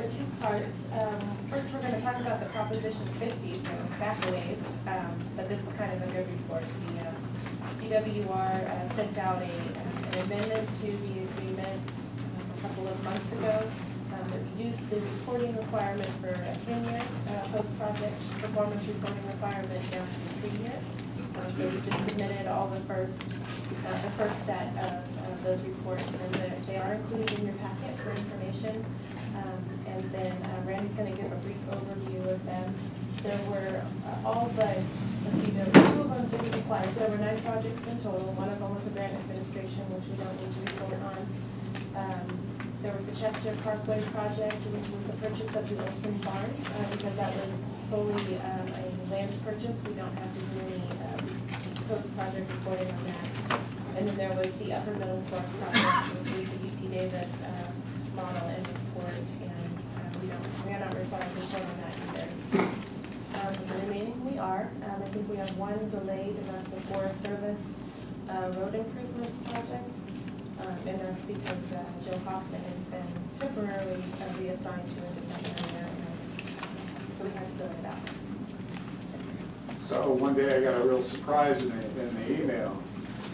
a two-part. First, we're going to talk about the Proposition 50, so back a ways, but this is kind of a good report. The UWR sent out an amendment to the agreement a couple of months ago that reduced the reporting requirement for a 10-year post-project performance reporting requirement down to a 3-year. So we just submitted all the first set of those reports, and they are included in your packet for information. And then Randy's going to give a brief overview of them. There were all but, let's see, there were 2 of them didn't require, so there were 9 projects in total. One of them was a grant administration, which we don't need to report on. There was the Chester Parkway project, which was the purchase of the Olson barn, because that was solely a land purchase. We don't have to do any post-project reporting on that. And then there was the Upper Middle Fork project, which is the UC Davis model and report, and we are not required to report on that either. The remaining we are. I think we have one delayed, and that's the Forest Service road improvements project. And that's because Joe Hoffman has been temporarily reassigned to a different area, and so we had to fill it out. So one day I got a real surprise in the email.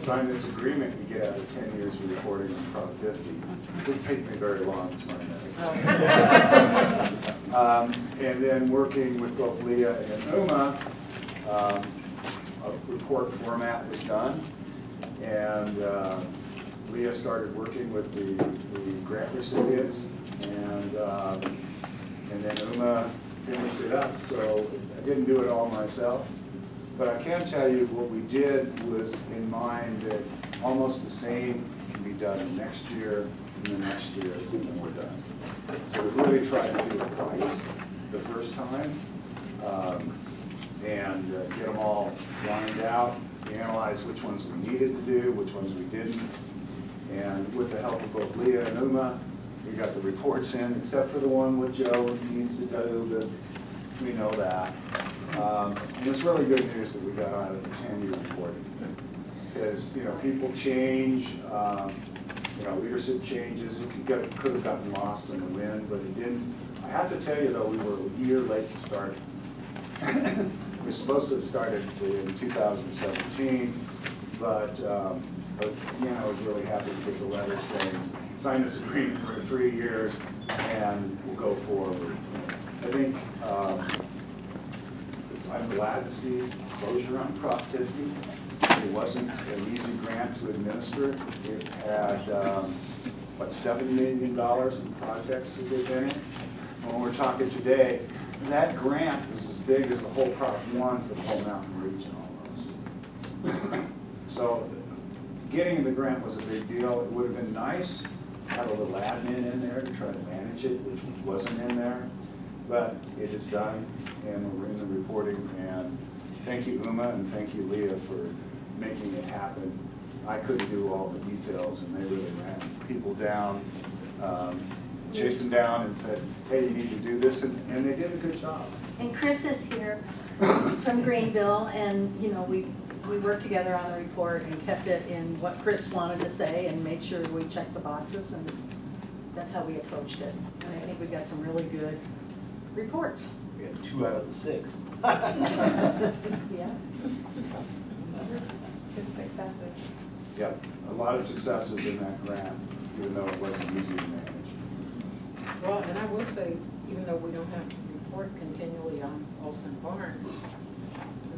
Sign this agreement, you get out of 10 years of reporting on Prop 50. It didn't take me very long to sign that. And then working with both Leah and Uma, a report format was done, and Leah started working with the grant recipients, and then Uma finished it up. So I didn't do it all myself, but I can tell you what we did was in mind that almost the same can be done next year and the next year when we're done. So we really tried to do it right the first time and get them all lined out. We analyzed which ones we needed to do, which ones we didn't. And with the help of both Leah and Uma, we got the reports in, except for the one with Joe needs to do, but we know that. And it's really good news that we got out of the 10-year reporting. Because, people change, leadership changes. It could have gotten lost in the wind, but it didn't. I have to tell you, though, we were a year late to start. We were supposed to have started in 2017, but I was really happy to get the letter saying, sign this agreement for 3 years and we'll go forward. I think I'm glad to see closure on Prop 50. It wasn't an easy grant to administer. It had, $7 million in projects that they've been in. When we're talking today, that grant was as big as the whole Prop 1 for the whole mountain region almost. So getting the grant was a big deal. It would have been nice to have a little admin in there to try to manage it, which wasn't in there. But it is done, and we're in the reporting. And thank you, Uma, and thank you, Leah, for making it happen. I couldn't do all the details, and they really ran people down, chased them down and said, hey, you need to do this, and they did a good job. And Chris is here from Greenville, and we worked together on the report and kept it in what Chris wanted to say and made sure we checked the boxes, and that's how we approached it. And I think we got some really good reports. We had 2 out of the 6. Yeah. Good successes. Yep, a lot of successes in that grant, even though it wasn't easy to manage. Well, and I will say, even though we don't have to report continually on Olson Barn,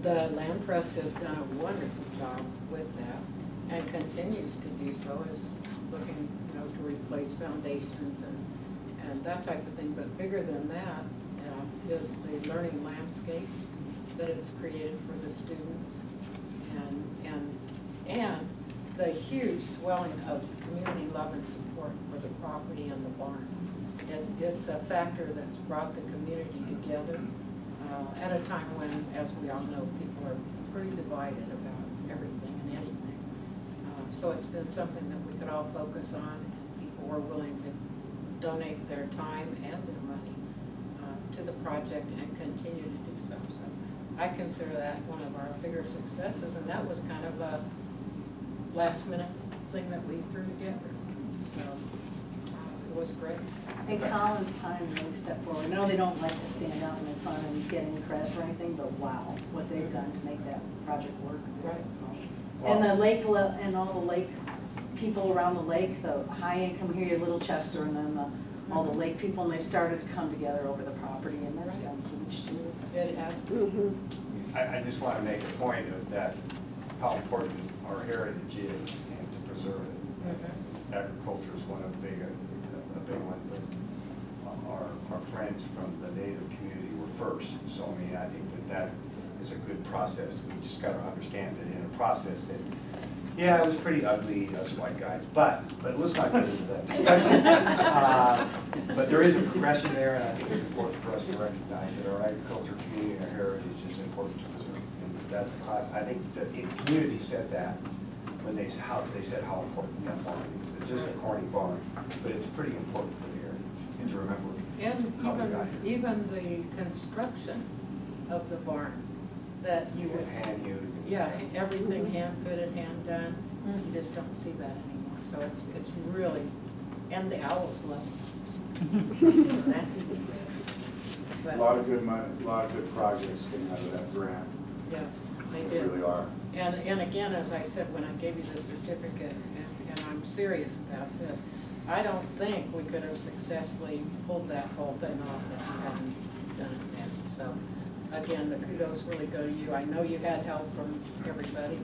the Land Trust has done a wonderful job with that and continues to do so, is looking, to replace foundations and that type of thing. But bigger than that is the learning landscapes that it's created for the students, and the huge swelling of community love and support for the property and the barn. It's a factor that's brought the community together at a time when, as we all know, people are pretty divided about everything and anything. So it's been something that we could all focus on, and people were willing to donate their time and their money to the project and continue to do so. So I consider that one of our bigger successes, and that was kind of a last-minute thing that we threw together. So was great. And Collins Pine really stepped forward. I know they don't like to stand out in the sun and get any credit for anything, but wow, what they've done to make that project work. Right. And the lake, and all the lake people around the lake, the high income here, Little Chester, and then all the lake people, and they've started to come together over the property, and that's Right. done huge too. It has. I just want to make a point of that, how important our heritage is and to preserve it. Agriculture is one of a big one, but our friends from the native community were first. So I mean, I think that is a good process. We just got to understand that in a process that, yeah, it was pretty ugly, us white guys, but let's not get into that discussion. But there is a progression there, and I think it's important for us to recognize that our agriculture community and our heritage is important to preserve. And that's a class. I think the community said that when they said how important that barn is. It's just a corny barn, but it's pretty important for the heritage and to remember. And how we got here. even the construction of the barn, that you would, Hand hewed. yeah, everything hand fitted, hand done. You just don't see that anymore. So it's really, and the owls love it. So that's even A better. lot of good money, a lot of good projects came out of that grant. Yes, they They did. really are. And again, as I said, when I gave you the certificate, and I'm serious about this, I don't think we could have successfully pulled that whole thing off if we hadn't done it then. So, again, the kudos really go to you. I know you had help from everybody,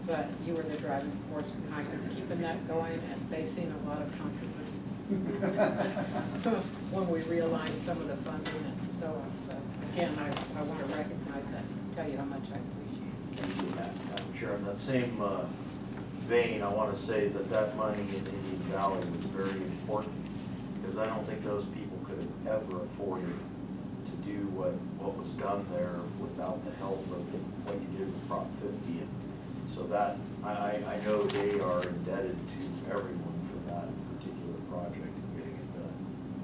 but you were the driving force behind keeping that going and facing a lot of controversy when we realigned some of the funding and so on. So, again, I want to recognize that, tell you how much I appreciate it. Thank you, Madam Chair. In that same vein, I want to say that money in Indian Valley was very important, because I don't think those people could have ever afforded to do what was done there without the help of what you did with Prop 50. And so that, I know they are indebted to everyone for that particular project and getting it done.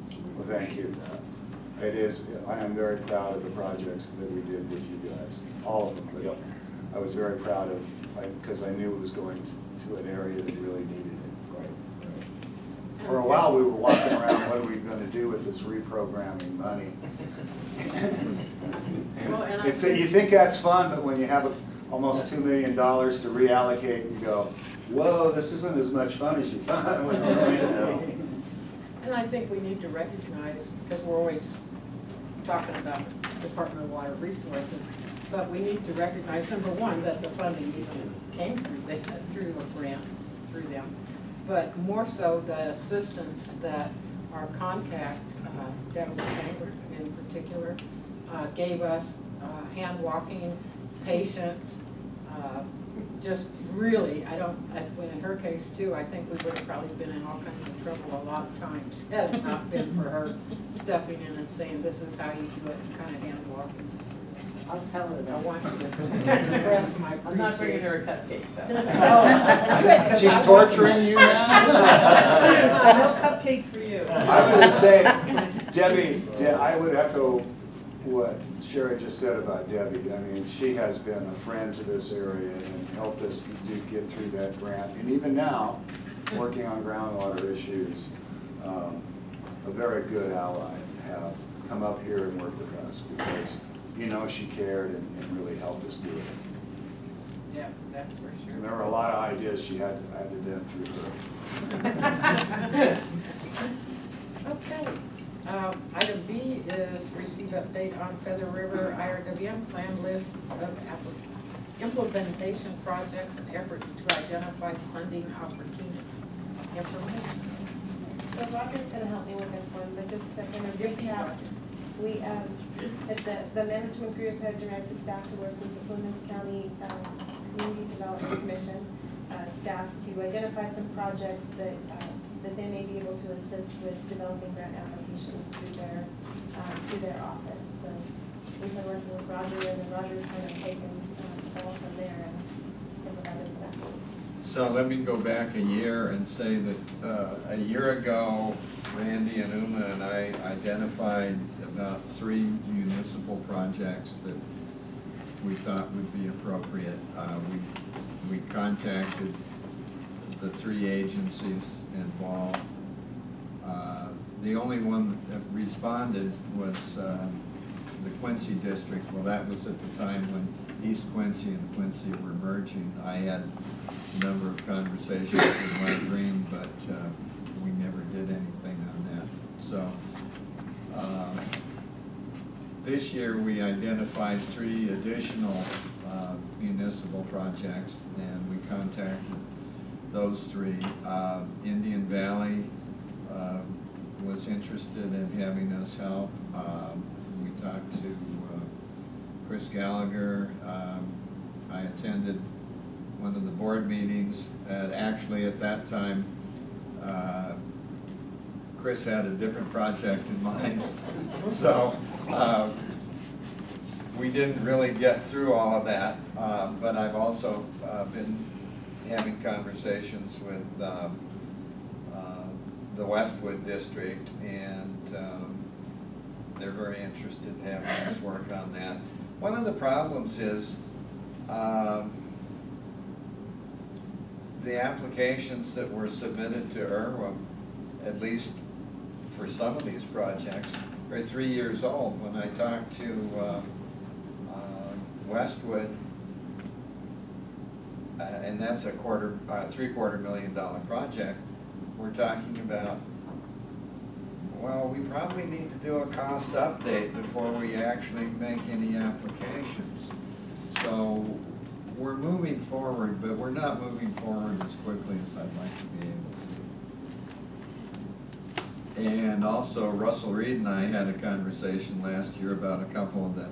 So we Well, thank you. appreciate that. It is, I am very proud of the projects that we did with you guys, all of them. But Yep. I was very proud of, because I knew it was going to an area that really needed it. Right. For a while, we were walking around, what are we going to do with this reprogramming money? Well, and I It's, think- you think that's fun, but when you have almost $2 million to reallocate, you go, whoa, this isn't as much fun as you thought it was going to be. And I think we need to recognize, because we're always talking about Department of Water Resources, but we need to recognize, number one, that the funding even came through a grant, through them. But more so, the assistance that our contact, Deborah Chamber in particular, gave us, hand walking, patience, just really, in her case too, I think we would have probably been in all kinds of trouble a lot of times had it not been for her stepping in and saying, this is how you do it, and kind of hand walking us through. I'll tell her I that. want you to express my appreciation. I'm not bringing her a cupcake though. Oh, good, 'cause She's I want- torturing you now? No cupcake for you. I would say, Debbie, I would echo what Sherry just said about Debbie. I mean, she has been a friend to this area and helped us get through that grant. And even now, working on groundwater issues, a very good ally to have come up here and work with us, because she cared and really helped us do it. Yeah, that's for And sure. there were a lot of ideas she had to do through her. Okay. Item B is receive update on Feather River IRWM plan list of implementation projects and efforts to identify funding opportunities. Information. So Roger's gonna help me with this one, but just to kind of recap, we, at the management group had directed staff to work with the Plymouth County Community Development Commission staff to identify some projects that they may be able to assist with developing grant applications through their office. So we've been working with Roger, and then Roger's kind of taken the ball from there and implemented stuff. So let me go back a year and say that a year ago, Randy and Uma and I identified about 3 municipal projects that we thought would be appropriate. We contacted the 3 agencies involved. The only one that responded was the Quincy district. Well, that was at the time when East Quincy and Quincy were merging. I had a number of conversations with Mike Green, but we never did anything on that. So this year we identified 3 additional municipal projects, and we contacted those 3. Indian Valley was interested in having us help. We talked to Chris Gallagher. I attended one of the board meetings. Actually, at that time, Chris had a different project in mind. So we didn't really get through all of that. But I've also been having conversations with the Westwood district, and they're very interested in having us work on that. One of the problems is the applications that were submitted to IRWM, at least for some of these projects, are 3 years old. When I talked to Westwood, and that's a $750,000 million project, we're talking about, well, we probably need to do a cost update before we actually make any applications. So we're moving forward, but we're not moving forward as quickly as I'd like to be able to. And also, Russell Reed and I had a conversation last year about a couple of the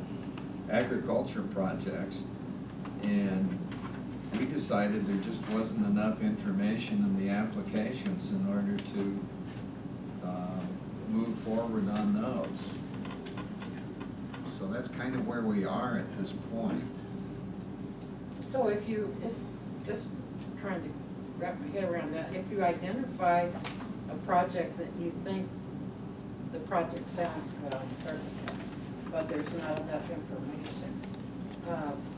agriculture projects, and we decided there just wasn't enough information in the applications in order to move forward on those. So that's kind of where we are at this point. So if just trying to wrap my head around that, if you identify a project that you think the project sounds good on the surface, but there's not enough information,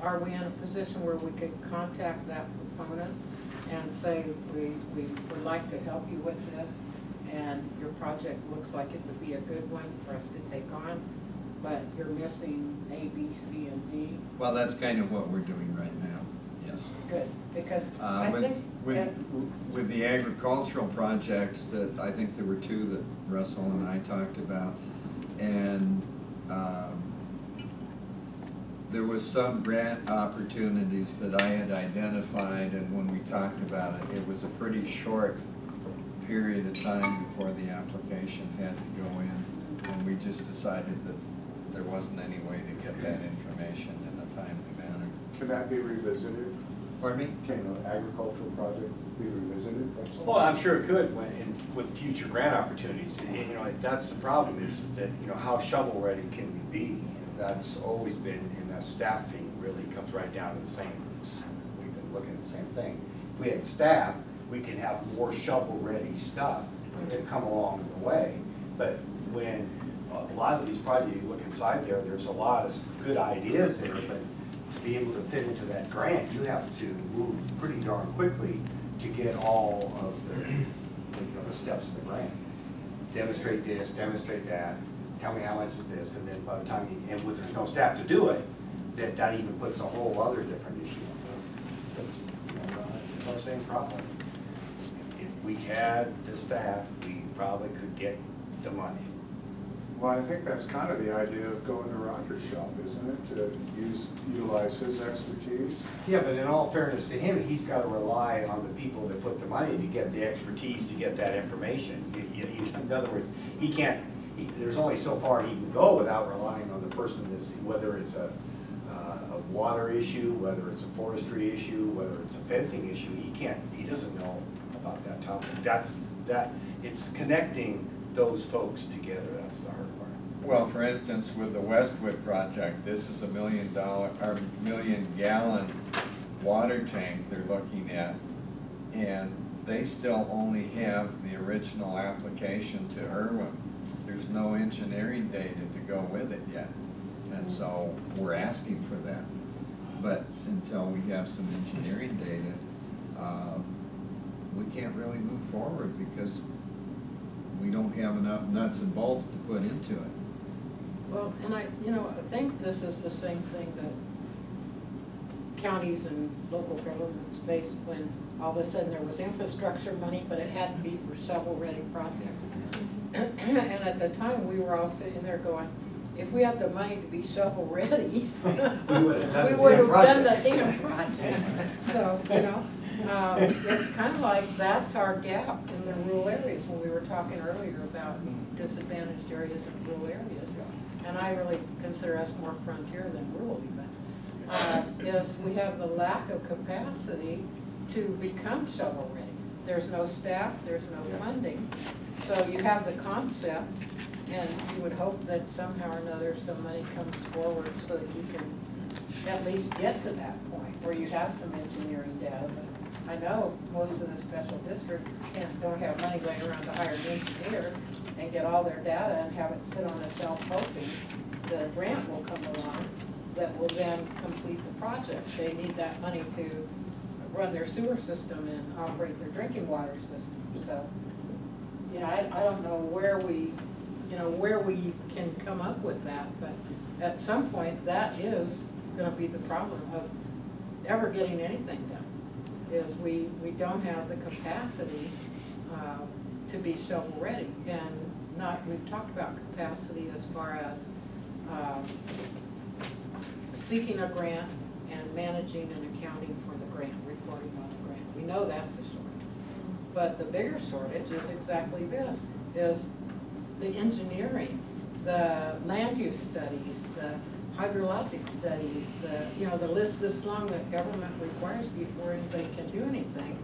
are we in a position where we could contact that proponent and say, we would like to help you with this, and your project looks like it would be a good one for us to take on, but you're missing A, B, C, and D? Well, that's kind of what we're doing right now, yes. Good, because I think that with the agricultural projects, that I think there were 2 that Russell and I talked about, and there was some grant opportunities that I had identified, and when we talked about it, it was a pretty short period of time before the application had to go in, and we just decided that there wasn't any way to get that information in a timely manner. Can that be revisited? Pardon me? Can an agricultural project be revisited? Well, I'm sure it could with future grant opportunities. You know, that's the problem, is that, you know, how shovel ready can we be? That's always been, and that staffing really comes right down to the same, we've been looking at the same thing. If we had the staff, we can have more shovel ready stuff to come along the way. But when a lot of these projects, you look inside there, there's a lot of good ideas there, but to be able to fit into that grant, you have to move pretty darn quickly to get all of the steps of the grant. Demonstrate this, demonstrate that, tell me how much is this, and then by the time you, and with there's no staff to do it, that even puts a whole other different issue. Because, you know, it's our same problem. If we had the staff, we probably could get the money. Well, I think that's kind of the idea of going to Roger's shop, isn't it? To utilize his expertise. Yeah, but in all fairness to him, he's got to rely on the people that put the money to get the expertise to get that information. In other words, he can't, there's only so far he can go without relying on the person that's, whether it's a water issue, whether it's a forestry issue, whether it's a fencing issue, he doesn't know about that topic. It's connecting those folks together, that's the hard part. Well, for instance, with the Westwood project, this is $1 million gallon water tank they're looking at, and they still only have the original application to IRWM. There's no engineering data to go with it yet, and so we're asking for that. But until we have some engineering data, we can't really move forward because we don't have enough nuts and bolts to put into it. Well, and I think this is the same thing that counties and local governments faced when all of a sudden there was infrastructure money, but it had to be for shovel-ready projects. And at the time, we were all sitting there going, if we had the money to be shovel-ready, we would have done the damn project. So, it's kind of like that's our gap in the rural areas when we were talking earlier about disadvantaged areas and rural areas. And I really consider us more frontier than rural even, is we have the lack of capacity to become shovel-ready. There's no staff, there's no funding. So you have the concept, and you would hope that somehow or another some money comes forward so that you can at least get to that point where you have some engineering data. But I know most of the special districts don't have money laying around to hire an engineer and get all their data and have it sit on a shelf hoping the grant will come along that will then complete the project. They need that money to run their sewer system and operate their drinking water system. So, I don't know where we can come up with that, but at some point that is going to be the problem of ever getting anything done, is we don't have the capacity to be shovel ready. And we've talked about capacity as far as seeking a grant and managing and accounting for the grant, reporting on the grant. We know that's a shortage. But the bigger shortage is exactly this, is the engineering, the land use studies, the hydrologic studies, the list this long that government requires before anybody can do anything.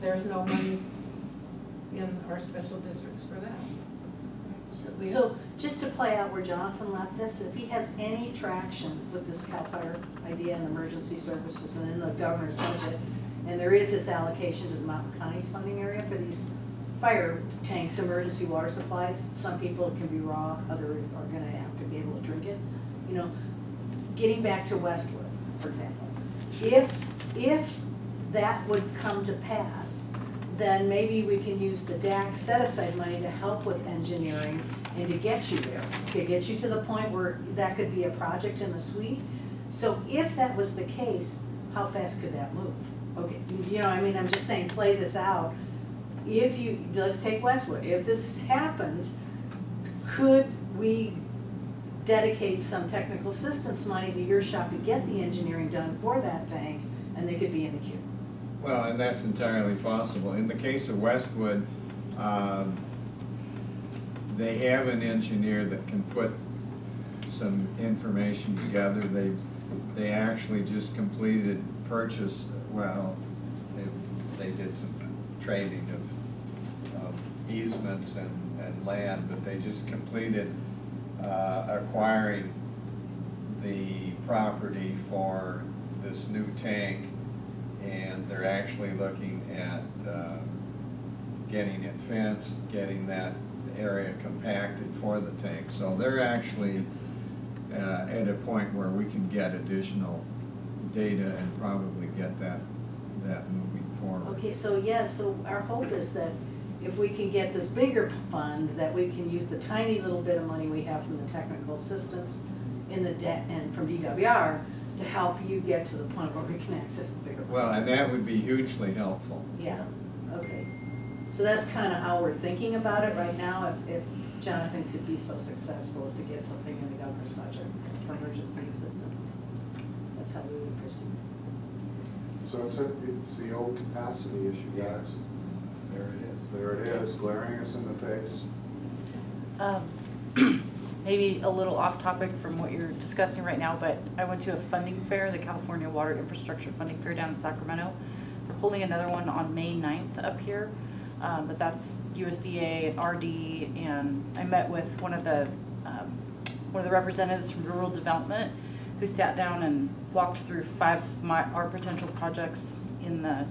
There's no money in our special districts for that. So just to play out where Jonathan left this, if he has any traction with this CAL FIRE idea and emergency services and in the governor's budget, and there is this allocation to the Mountain County's funding area for these fire tanks, emergency water supplies, some people it can be raw, others are gonna have to be able to drink it. Getting back to Westwood, for example, if that would come to pass, then maybe we can use the DAC set-aside money to help with engineering and to get you there, to get you to the point where that could be a project in the suite. So if that was the case, how fast could that move? Okay, I'm just saying, play this out. Let's take Westwood. If this happened, could we dedicate some technical assistance money to your shop to get the engineering done for that tank, and they could be in the queue? Well, and that's entirely possible. In the case of Westwood, they have an engineer that can put some information together. They actually just completed purchase, they did some trading of easements and land, but they just completed acquiring the property for this new tank, and they're actually looking at getting it fenced, getting that area compacted for the tank. So they're actually at a point where we can get additional data and probably get that moving forward. Okay, so our hope is that if we can get this bigger fund, that we can use the tiny little bit of money we have from the technical assistance in the debt and from DWR to help you get to the point where we can access the bigger fund. Well, and that would be hugely helpful. Yeah, okay. So that's kind of how we're thinking about it right now, if Jonathan could be so successful as to get something in the governor's budget for emergency assistance. That's how we would proceed. So it's the old capacity issue, guys. There it is. There it is, glaring us in the face. Maybe a little off topic from what you're discussing right now, but I went to a funding fair, the California Water Infrastructure Funding Fair down in Sacramento. We're holding another one on May 9th up here, but that's USDA and RD, and I met with one of the representatives from rural development who sat down and walked through our potential projects in the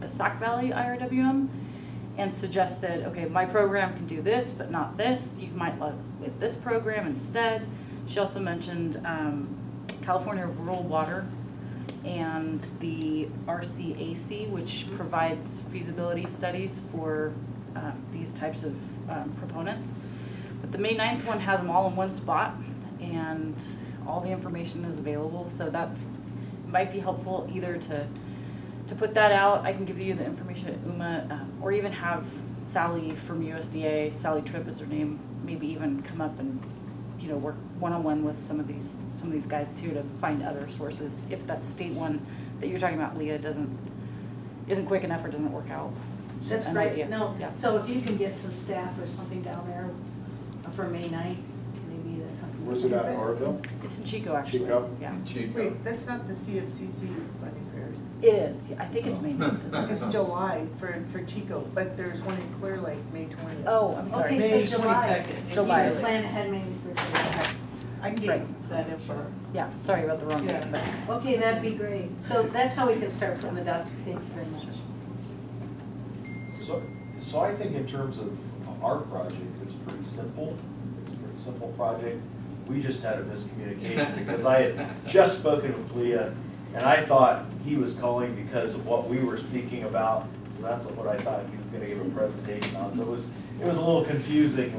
Sac Valley IRWM, and suggested, okay, my program can do this, but not this. You might look with this program instead. She also mentioned California Rural Water and the RCAC, which provides feasibility studies for these types of proponents. But the May 9th one has them all in one spot, and all the information is available, so that's, might be helpful either to put that out. I can give you the information at UMA, or even have Sally from USDA, Sally Tripp is her name, maybe even come up and, you know, work one-on-one with some of these guys too, to find other sources if that state one that you're talking about, Leah, isn't quick enough or doesn't work out. That's An great. idea. No, Yeah. so if you can get some staff or something down there for May 9th, maybe that's something. Where's it at, in Orville? It's in Chico, actually. Chico? Yeah. In Chico. Wait, that's not the CFCC funding fair. It is. Yeah, I think it's May 9th. isn't it? It's July for Chico, but there's one in Clear Lake, May 20th. Oh, I'm sorry. Okay, May so July. 22nd. July. You can plan ahead maybe for July. I can Right. get that info. Yeah, sorry about the wrong Yeah. name, but. Okay, that'd be great. So that's how we can start putting the dust. Thank you very much. So I think in terms of our project, it's pretty simple. It's a pretty simple project. We just had a miscommunication because I had just spoken with Leah, and I thought he was calling because of what we were speaking about. So that's what I thought he was gonna give a presentation on. So it was a little confusing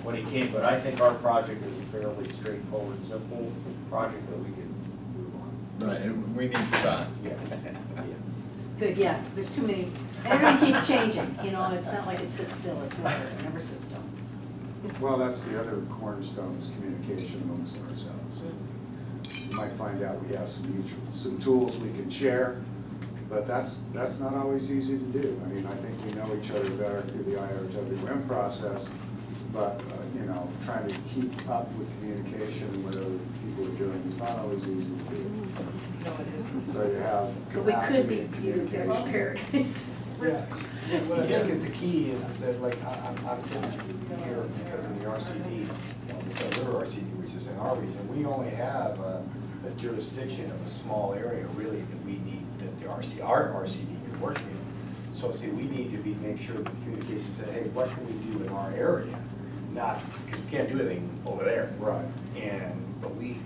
when he came, but I think our project is a fairly straightforward, simple project that we can move on. Right, and we need time. Yeah. Good, yeah, there's too many, everything keeps changing, you know, it's not like it sits still, it's water, it never sits still. Well, that's the other cornerstone is communication amongst ourselves. You might find out we have some tools we can share, but that's not always easy to do. I mean, I think we know each other better through the IRWM process, but, you know, trying to keep up with communication and what other people are doing is not always easy to do. No, it isn't. So you have But we could capacity be and Peter communication. Paradise. Yeah, what I think is the key is that, like, I'm sitting here because of the RCD, because we're RCD, which is in our region, we only have a jurisdiction of a small area really that we need, that our RCD can work in. So see, we need to make sure the communication said, hey, what can we do in our area? Not, because we can't do anything over there. Right. But we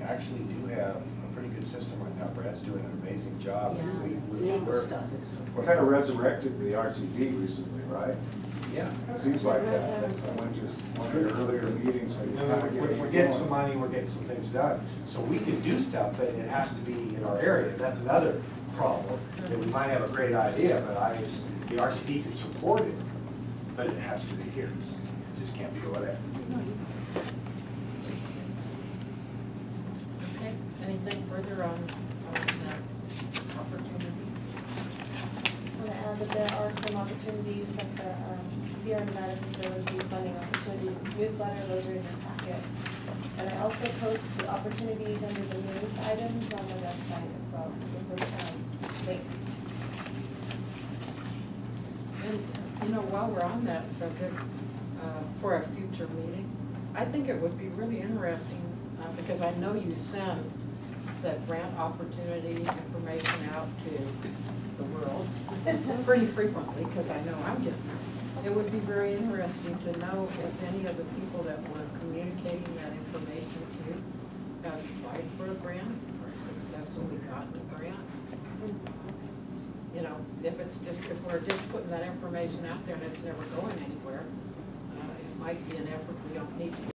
actually do have a pretty good system right now. Brad's doing an amazing job. Yeah, SEMO stuff is. We're kind of resurrected the RCD recently, right? Yeah. It seems like that. I went to one of the earlier meetings when you kind of We're getting some money, we're getting some things done. So we can do stuff, but it has to be in our area. That's another problem, that we might have a great idea, but the RCD can support it, but it has to be here. It just can't be over there. Okay, anything further on that opportunity? I want to add that there are some opportunities at the Sierra Nevada Facilities Funding Opportunity newsletter, those are in your packet. And I also post the opportunities under the news items on the website as well, with those links. And, you know, while we're on that subject, for a future meeting, I think it would be really interesting, because I know you send the grant opportunity information out to the world pretty frequently, because I know I'm getting it. It would be very interesting to know if any of the people that we're communicating that information to has applied for a grant or successfully gotten a grant. You know, if we're just putting that information out there and it's never going anywhere, it might be an effort we don't need to